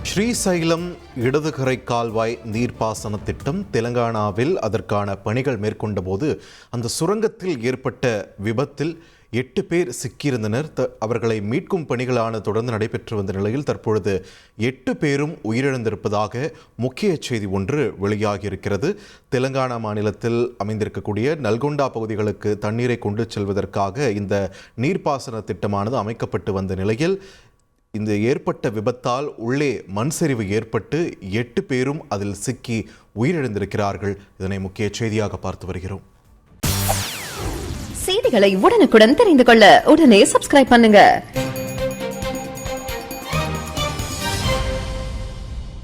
ஸ்ரீசைலம் இடதுகரை கால்வாய் நீர்ப்பாசன திட்டம் தெலங்கானாவில் அதற்கான பணிகள் மேற்கொண்ட போது அந்த சுரங்கத்தில் ஏற்பட்ட விபத்தில் 8 பேர் சிக்கியிருந்தனர். அவர்களை மீட்கும் பணிகளான தொடர்ந்து நடைபெற்று வந்த நிலையில் தற்பொழுது 8 பேரும் உயிரிழந்திருப்பதாக முக்கிய செய்தி ஒன்று வெளியாகியிருக்கிறது. தெலங்கானா மாநிலத்தில் அமைந்திருக்கக்கூடிய நல்கொண்டா பகுதிகளுக்கு தண்ணீரை கொண்டு செல்வதற்காக இந்த நீர்ப்பாசன திட்டமானது அமைக்கப்பட்டு வந்த நிலையில் இந்த ஏற்பட்ட விபத்தால் உள்ளே மண் சரிவு ஏற்பட்டு 8 பேரும் அதில் சிக்கி உயிரிழந்திருக்கிறார்கள். இதனை முக்கிய செய்தியாக பார்த்து வருகிறோம். செய்திகளை உடனுக்குடன் தெரிந்து கொள்ள உடனே சப்ஸ்கிரைப் பண்ணுங்க.